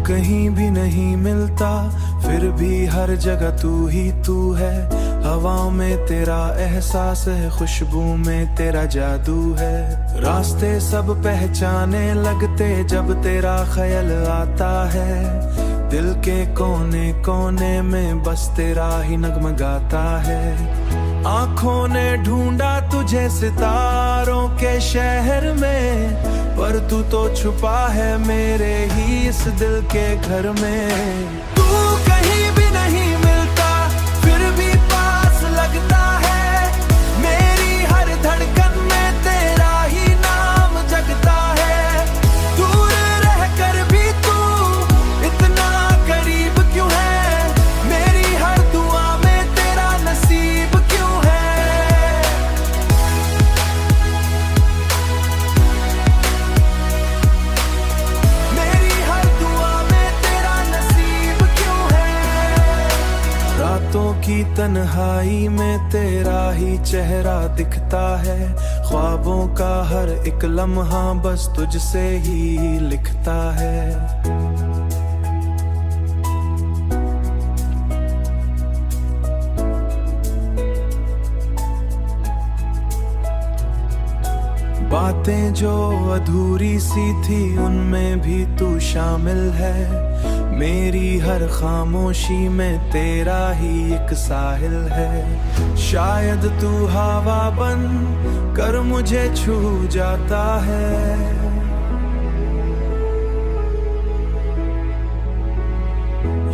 कहीं भी नहीं मिलता, फिर भी हर जगह तू ही तू है। हवाओं में तेरा एहसास है, खुशबू में तेरा जादू है। रास्ते सब पहचाने लगते जब तेरा ख्याल आता है। दिल के कोने कोने में बस तेरा ही नगमगाता है। आंखों ने ढूंढा तुझे सितारों के शहर में, पर तू तो छुपा है मेरे ही इस दिल के घर में। तू कहीं भी नहीं मिलता, फिर भी पास लगता है। मेरी हर धड़कन में तेरा ही नाम जगता है। दूर रहकर भी तू इतना करीब क्यों है? मेरी हर दुआ में तेरा नसीब क्यों है? मेरी हर दुआ में तेरा नसीब क्यों है? रातों की तन्हाई में तेरा ही चेहरा दिखता है। ख्वाबों का हर एक लम्हा बस तुझसे ही लिखता है। बातें जो अधूरी सी थी उनमें भी तू शामिल है। मेरी हर खामोशी में तेरा ही एक साहिल है। शायद तू हवा बन कर मुझे छू जाता है।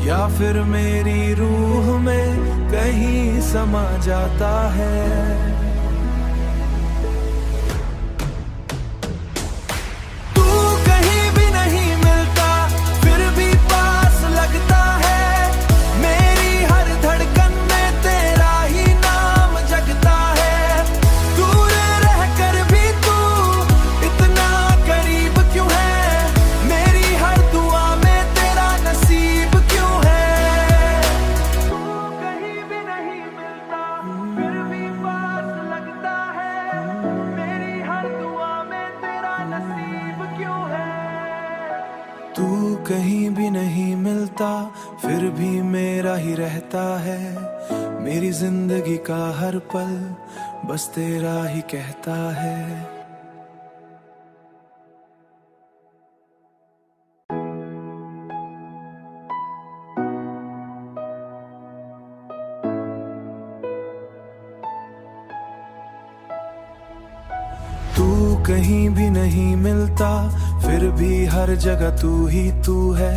या फिर मेरी रूह में कहीं समा जाता है। तू कहीं भी नहीं मिलता, फिर भी मेरा ही रहता है। मेरी जिंदगी का हर पल बस तेरा ही कहता है। तू कहीं भी नहीं मिलता, फिर भी हर जगह तू ही तू है।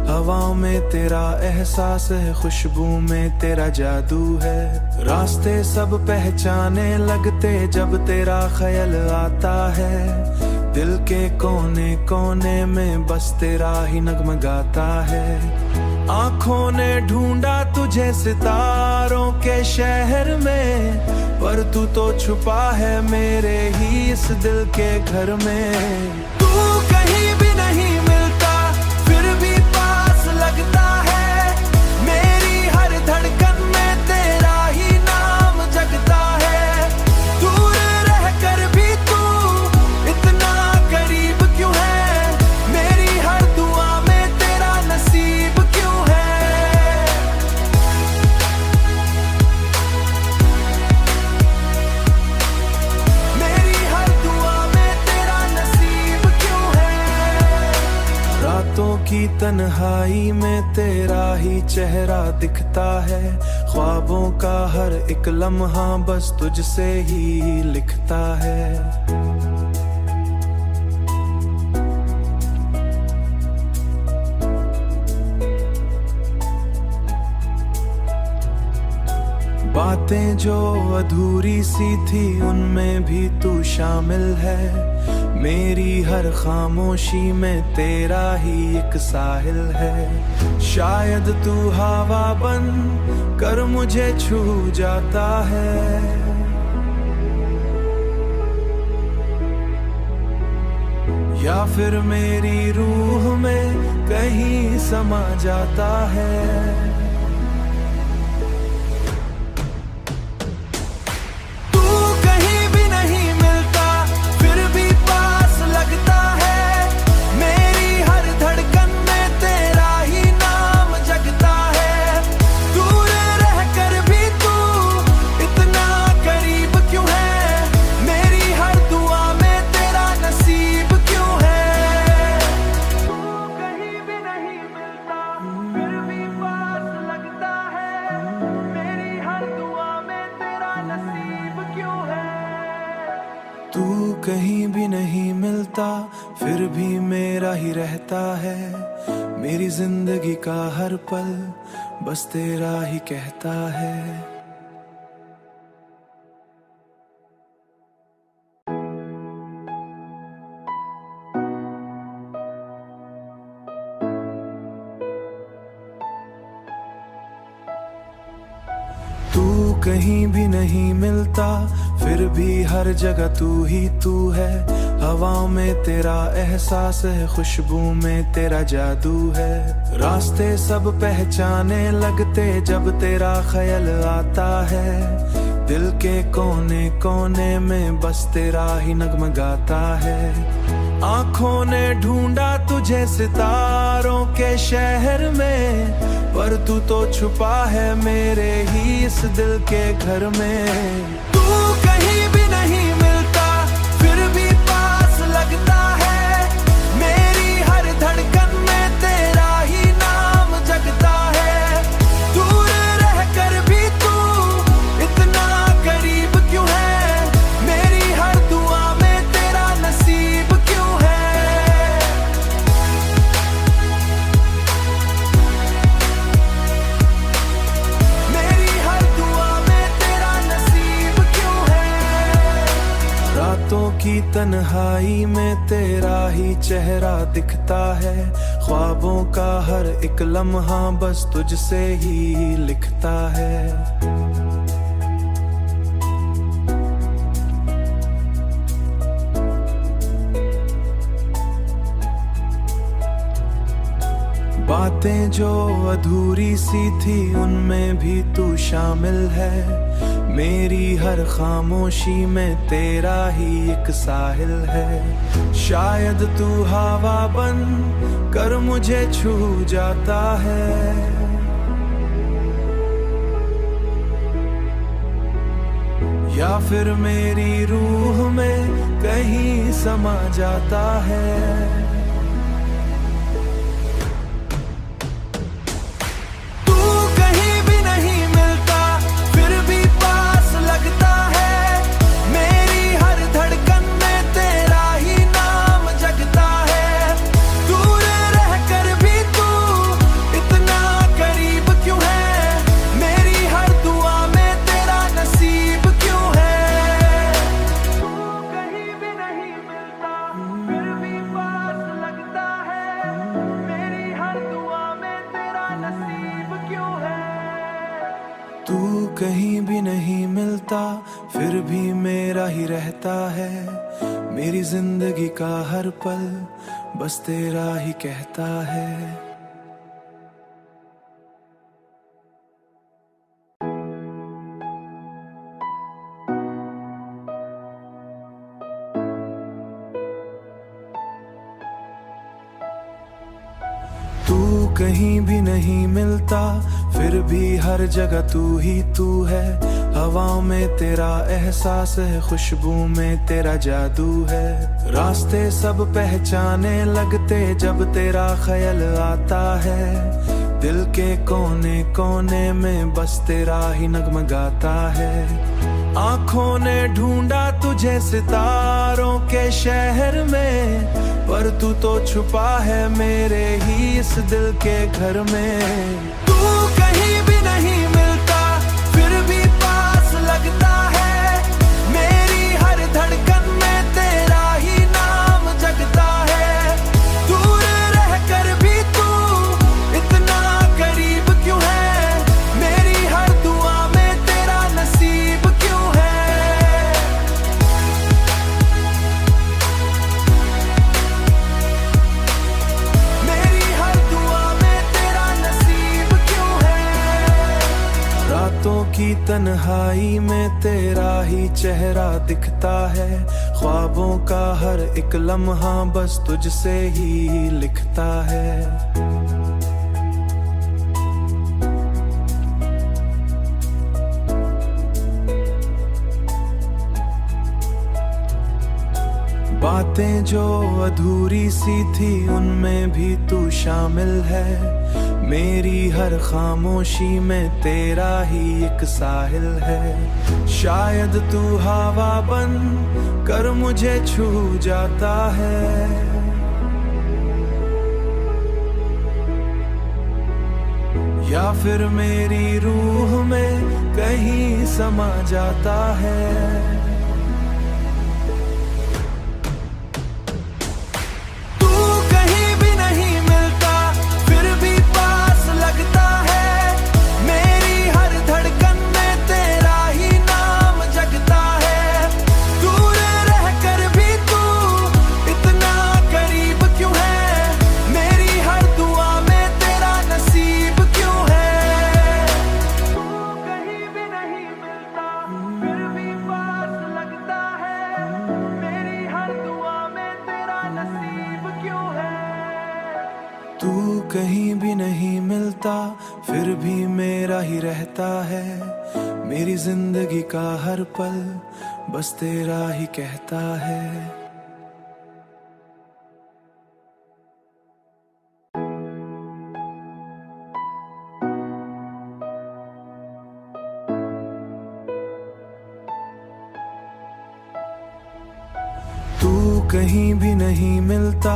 हवाओं में तेरा एहसास है, खुशबू में तेरा जादू है। रास्ते सब पहचाने लगते जब तेरा ख्याल आता है। दिल के कोने कोने में बस तेरा ही नगमगाता है। आंखों ने ढूंढा तुझे सितारों के शहर में, पर तू तो छुपा है मेरे ही इस दिल के घर में। तू कहीं भी नहीं मिलता, फिर भी पास लगता है। मेरी हर धड़कन में तेरा ही नाम जगता है। दूर रहकर भी तू इतना करीब क्यों है? मेरी हर दुआ में तेरा नसीब क्यों है? मेरी हर दुआ में तेरा नसीब क्यों है? रातों की तन्हाई में तेरा ही चेहरा दिखता है। ख्वाबों का हर एक लम्हा बस तुझसे ही लिखता है। बातें जो अधूरी सी थी उनमें भी तू शामिल है। मेरी हर खामोशी में तेरा ही एक साहिल है। शायद तू हवा बन कर मुझे छू जाता है। या फिर मेरी रूह में कहीं समा जाता है। लगता है मेरी हर धड़कन में तेरा कहीं भी नहीं मिलता फिर भी मेरा ही रहता है। मेरी जिंदगी का हर पल बस तेरा ही कहता है। तू कहीं भी नहीं मिलता फिर भी हर जगह तू ही तू है। हवाओं में तेरा एहसास है, खुशबू में तेरा जादू है। रास्ते सब पहचाने लगते जब तेरा ख्याल आता है। दिल के कोने कोने में बस तेरा ही नगमगाता है। आंखों ने ढूंढा तुझे सितारों के शहर में, पर तू तो छुपा है मेरे ही इस दिल के घर में। तू कहीं भी नहीं मिलता फिर भी पास लगता है। मेरी हर धड़कन में तेरा ही नाम जगता है। दूर रहकर भी तू इतना करीब क्यों है? मेरी हर दुआ में तेरा नसीब क्यों है? मेरी हर दुआ में तेरा नसीब क्यों है? रातों की तन्हाई में तेरा ही चेहरा दिखता है। ख्वाबों का हर एक लम्हा बस तुझसे ही लिखता है। बातें जो अधूरी सी थी उनमें भी तू शामिल है। मेरी हर खामोशी में तेरा ही एक साहिल है। शायद तू हवा बन कर मुझे छू जाता है। या फिर मेरी रूह में कहीं समा जाता है। तू कहीं भी नहीं मिलता फिर भी मेरा ही रहता है। मेरी जिंदगी का हर पल बस तेरा ही कहता है। तू कहीं भी नहीं मिलता फिर भी हर जगह तू ही तू है। हवाओं में तेरा एहसास है, खुशबू में तेरा जादू है। रास्ते सब पहचाने लगते जब तेरा ख्याल आता है। दिल के कोने कोने में बस तेरा ही नगमगाता है। आंखों ने ढूंढा तुझे सितारों के शहर में, पर तू तो छुपा है मेरे ही इस दिल के घर में। तू कहीं भी नहीं मिलता फिर भी पास लगता है। मेरी हर धड़कन में तेरा ही नाम जगता है। दूर रहकर भी तू इतना करीब क्यों है? मेरी हर दुआ में तेरा नसीब क्यों है? मेरी हर दुआ में तेरा नसीब क्यों है? रातों की तन्हाई में तेरा ही चेहरा दिखता है। ख्वाबों का हर एक लम्हा बस तुझसे ही लिखता है। बातें जो अधूरी सी थी उनमें भी तू शामिल है। मेरी हर खामोशी में तेरा ही एक साहिल है। शायद तू हवा बन कर मुझे छू जाता है, या फिर मेरी रूह में कहीं समा जाता है। तू कहीं भी नहीं मिलता फिर भी मेरा ही रहता है। मेरी जिंदगी का हर पल बस तेरा ही कहता है। तू कहीं भी नहीं मिलता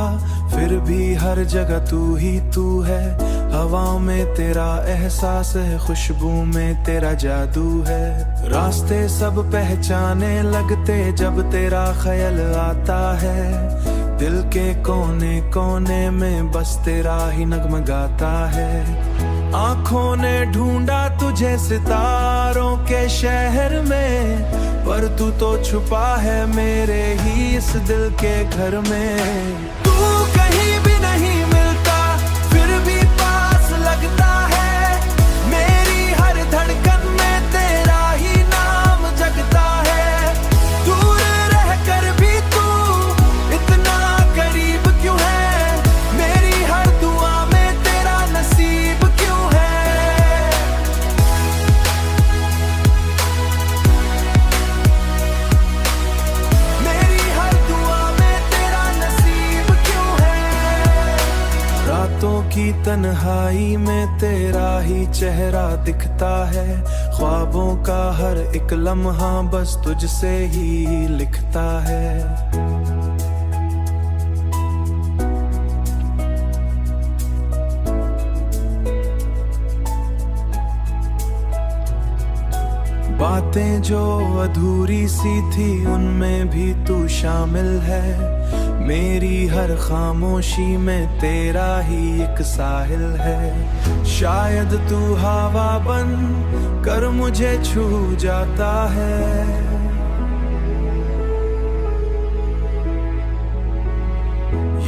फिर भी हर जगह तू ही तू है। हवाओं में तेरा एहसास है, खुशबू में तेरा जादू है। रास्ते सब पहचाने लगते जब तेरा ख्याल आता है। दिल के कोने कोने में बस तेरा ही नगमगाता है। आंखों ने ढूंढा तुझे सितारों के शहर में, पर तू तो छुपा है मेरे ही इस दिल के घर में। तू कहीं भी नहीं मिलता फिर भी पास लगता है। मेरी हर धड़कन में तेरा ही नाम जगता है। दूर रहकर भी तू इतना करीब क्यों है? मेरी हर दुआ में तेरा नसीब क्यों है? रातों की तन्हाई में तेरा ही चेहरा दिखता है। ख्वाबों का हर एक लम्हा बस तुझसे ही लिखता है। बातें जो अधूरी सी थी उनमें भी तू शामिल है। मेरी हर खामोशी में तेरा ही एक साहिल है। शायद तू हवा बन कर मुझे छू जाता है,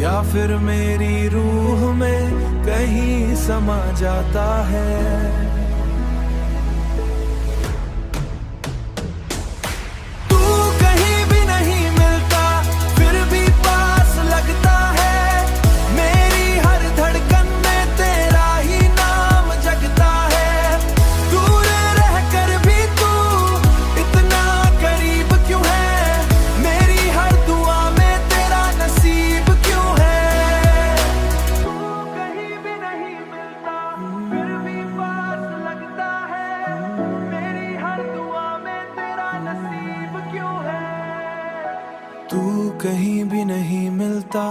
या फिर मेरी रूह में कहीं समा जाता है। तू कहीं भी नहीं मिलता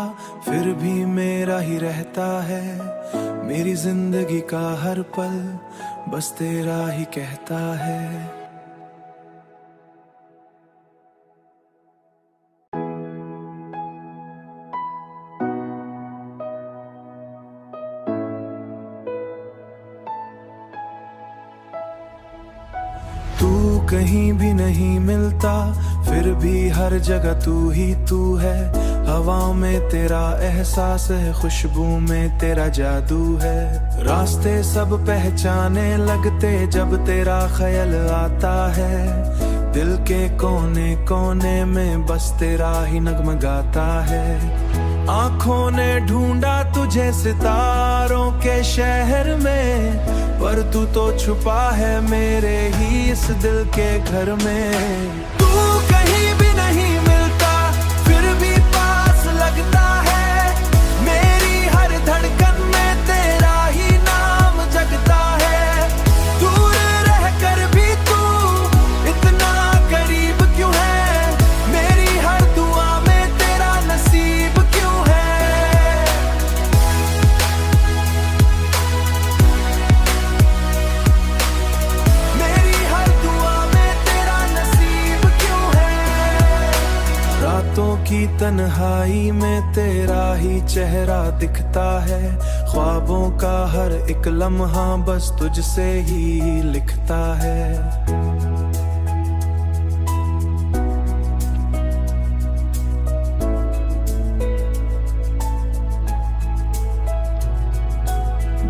फिर भी मेरा ही रहता है। मेरी जिंदगी का हर पल बस तेरा ही कहता है। तू कहीं भी नहीं मिलता फिर भी हर जगह तू ही तू है। हवाओं में तेरा एहसास है, खुशबू में तेरा जादू है। रास्ते सब पहचाने लगते जब तेरा ख्याल आता है। दिल के कोने कोने में बस तेरा ही नगमगाता है। आंखों ने ढूंढा तुझे सितारों के शहर में, पर तू तो छुपा है मेरे ही इस दिल के घर में। तू कहीं भी नहीं मिलता फिर भी पास लगता है। मेरी हर धड़कन में तेरा ही नाम रातों की तन्हाई में तेरा ही चेहरा दिखता है, ख्वाबों का हर एक लम्हा बस तुझसे ही लिखता है।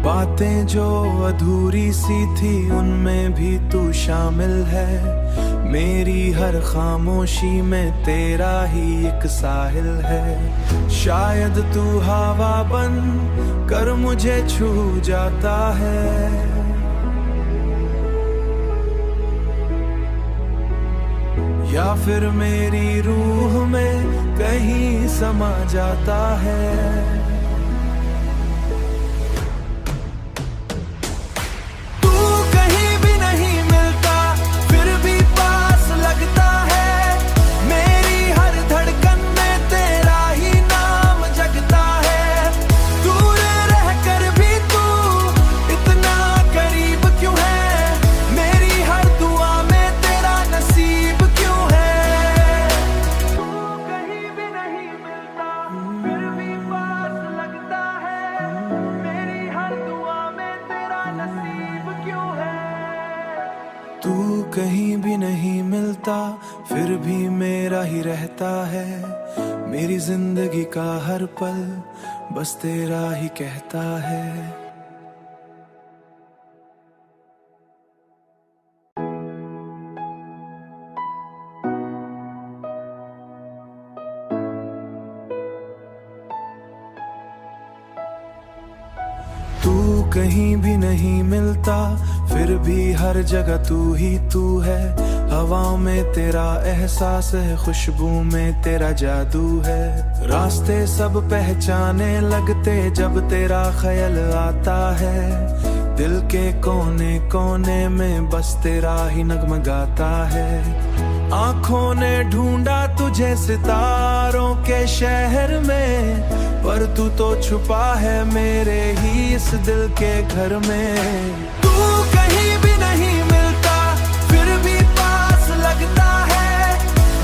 बातें जो अधूरी सी थी उनमें भी तू शामिल है, मेरी हर खामोशी में तेरा ही एक साहिल है। शायद तू हवा बन कर मुझे छू जाता है, या फिर मेरी रूह में कहीं समा जाता है। तू कहीं भी नहीं मिलता फिर भी मेरा ही रहता है, मेरी जिंदगी का हर पल बस तेरा ही कहता है। तू कहीं भी नहीं मिलता फिर भी हर जगह तू ही तू है, हवाओं में तेरा एहसास है, खुशबू में तेरा जादू है। रास्ते सब पहचाने लगते जब तेरा ख्याल आता है, दिल के कोने कोने में बस तेरा ही नगमगाता है। आंखों ने ढूंढा तुझे सितारों के शहर में, पर तू तो छुपा है मेरे ही इस दिल के घर में। तू कहीं भी नहीं मिलता फिर भी पास लगता है,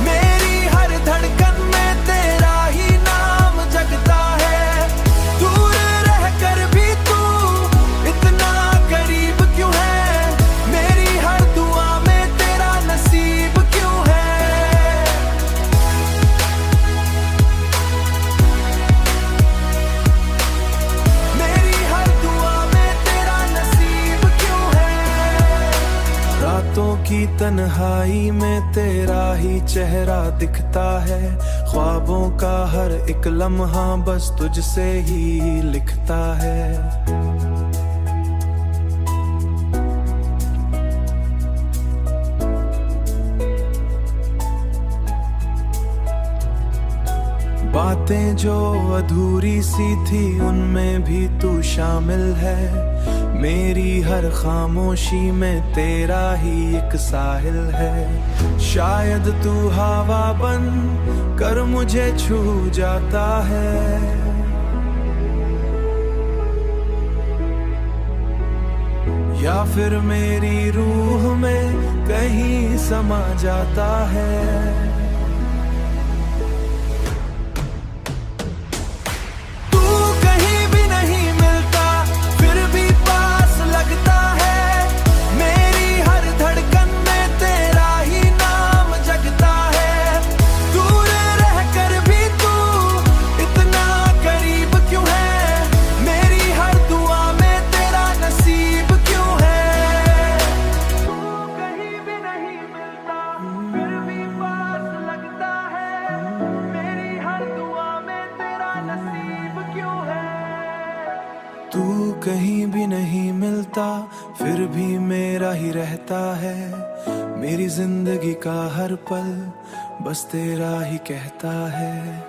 मेरी हर धड़कन में तेरा ही नाम जगता है। दूर रहकर भी तू इतना करीब क्यों है, मेरी हर दुआ में तेरा नसीब क्यों है। मेरी हर दुआ में तेरा नसीब क्यों है। रातों की तन्हाई में तेरा ही चेहरा दिखता है, ख्वाबों का हर एक लम्हा बस तुझसे ही लिखता है। बातें जो अधूरी सी थी उनमें भी तू शामिल है, मेरी हर खामोशी में तेरा ही एक साहिल है। शायद तू हवा बन कर मुझे छू जाता है, या फिर मेरी रूह में कहीं समा जाता है। तू कहीं भी नहीं मिलता फिर भी मेरा ही रहता है, मेरी जिंदगी का हर पल बस तेरा ही कहता है।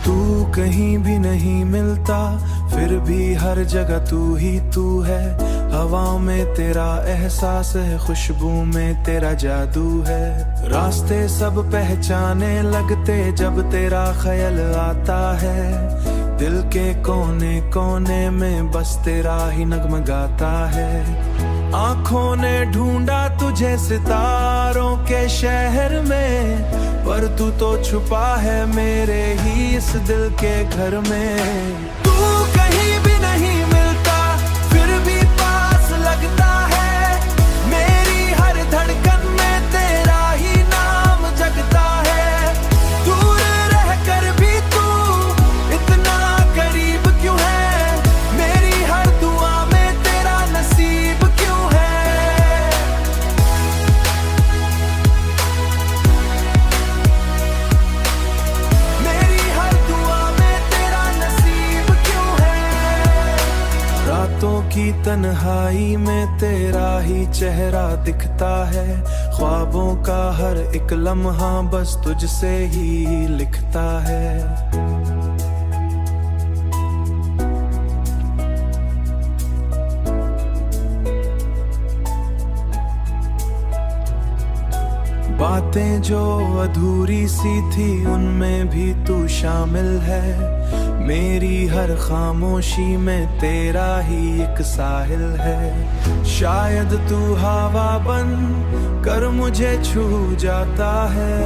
तू कहीं भी नहीं मिलता फिर भी हर जगह तू ही तू है, हवाओं में तेरा एहसास है, खुशबू में तेरा जादू है। रास्ते सब पहचाने लगते जब तेरा ख्याल आता है। दिल के कोने कोने में बस तेरा ही नगमगाता है। आंखों ने ढूंढा तुझे सितारों के शहर में, पर तू तो छुपा है मेरे ही इस दिल के घर में। तू कहीं भी नहीं मिलता फिर भी पास लगता है। मेरी हर धड़कन में तेरा ही नाम जगता है। दूर रहकर भी तू इतना करीब क्यों है? मेरी हर दुआ में तेरा नसीब क्यों है? मेरी हर दुआ में तेरा नसीब क्यों है? रातों की तन्हाई में तेरा ही चेहरा दिखता है। ख्वाबों का हर एक लम्हा बस तुझसे ही लिखता है। बातें जो अधूरी सी थी उनमें भी तू शामिल है। मेरी हर खामोशी में तेरा ही एक साहिल है। शायद तू हवा बन कर मुझे छू जाता है,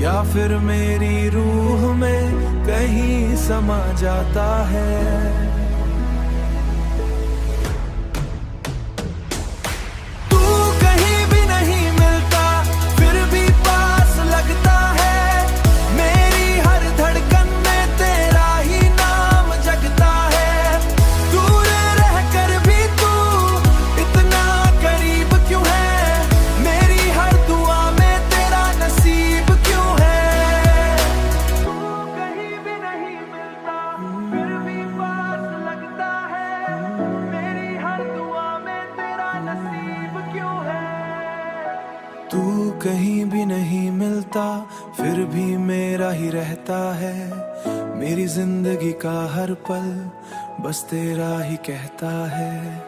या फिर मेरी रूह में कहीं समा जाता है। तू कहीं भी नहीं मिलता फिर भी मेरा ही रहता है। मेरी जिंदगी का हर पल बस तेरा ही कहता है।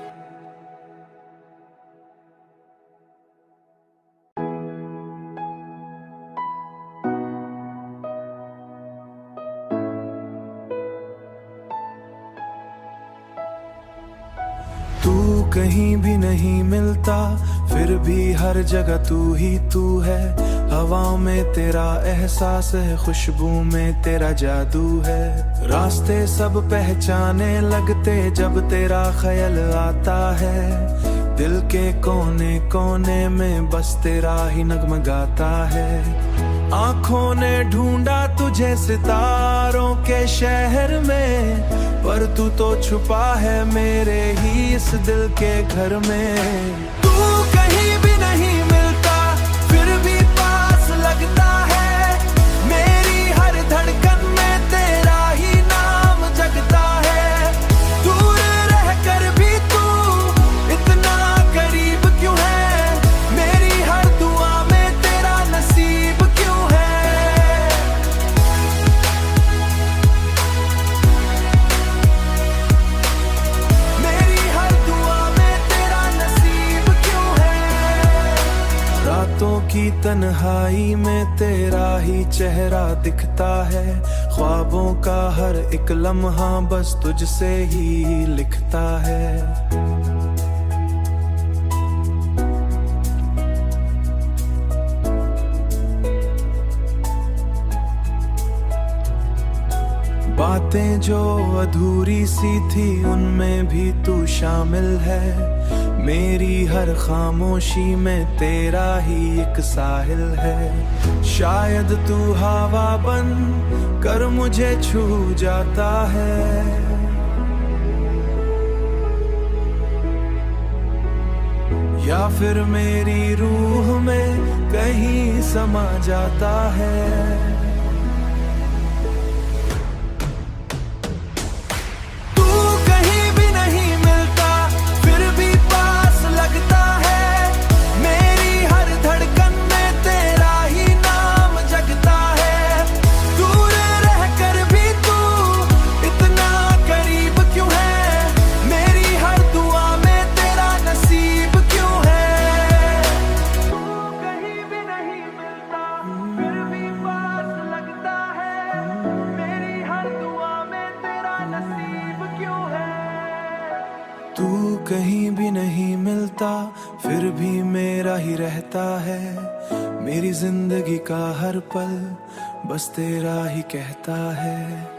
तू कहीं भी नहीं मिलता फिर भी हर जगह तू ही तू है। हवाओं में तेरा एहसास है, खुशबू में तेरा जादू है। रास्ते सब पहचाने लगते जब तेरा ख्याल आता है। दिल के कोने कोने में बस तेरा ही नगमगाता है। आंखों ने ढूंढा तुझे सितारों के शहर में, पर तू तो छुपा है मेरे ही इस दिल के घर में। तू कहीं भी नहीं मिलता फिर भी पास लगता है। मेरी हर धड़कन में तेरा ही नाम जगता है। दूर रहकर भी तू इतना करीब क्यों है? मेरी हर दुआ में तेरा नसीब क्यों है? मेरी हर दुआ में तेरा नसीब क्यों है? रातों की तन्हाई में तेरा ही चेहरा दिखता है। ख्वाबों का हर एक लम्हा बस तुझसे ही लिखता है। बातें जो अधूरी सी थी उनमें भी तू शामिल है। मेरी हर खामोशी में तेरा ही एक साहिल है। शायद तू हवा बन कर मुझे छू जाता है, या फिर मेरी रूह में कहीं समा जाता है। कहीं भी नहीं मिलता फिर भी मेरा ही रहता है। मेरी जिंदगी का हर पल बस तेरा ही कहता है।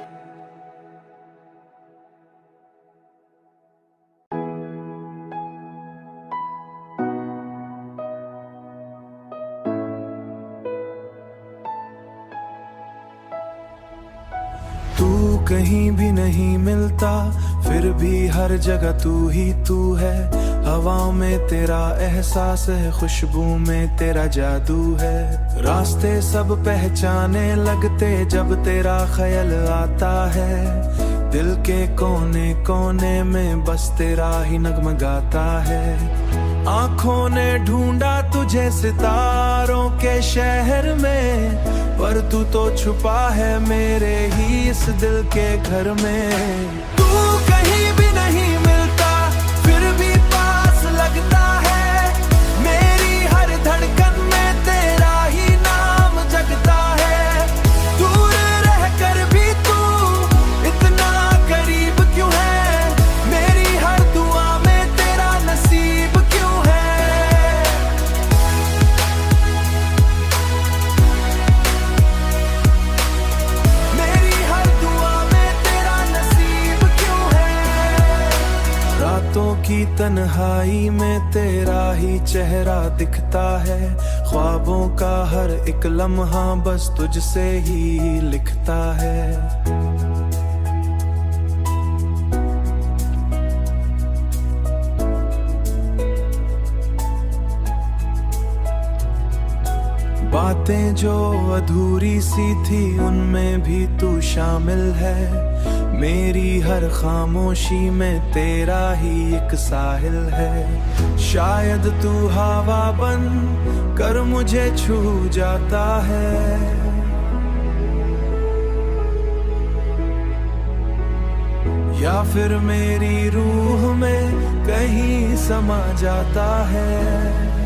तू कहीं भी नहीं मिलता फिर भी हर जगह तू ही तू है। हवाओं में तेरा एहसास है, खुशबू में तेरा जादू है। रास्ते सब पहचाने लगते जब तेरा ख्याल आता है। दिल के कोने कोने में बस तेरा ही नगमगाता है। आंखों ने ढूंढा तुझे सितारों के शहर में, पर तू तो छुपा है मेरे ही इस दिल के घर में। तू कहीं भी नहीं मिलता फिर भी पास लगता है। मेरी हर धड़कन में तेरा ही नाम जगता है। दूर रहकर भी तू इतना करीब क्यों है? मेरी हर दुआ में तेरा नसीब क्यों है? मेरी हर दुआ में तेरा नसीब क्यों है? रातों की तन्हाई में तेरा ही चेहरा दिखता है। ख्वाबों का हर एक लम्हा बस तुझसे ही लिखता है। बातें जो अधूरी सी थी उनमें भी तू शामिल है। मेरी हर खामोशी में तेरा ही एक साहिल है। शायद तू हवा बन कर मुझे छू जाता है, या फिर मेरी रूह में कहीं समा जाता है।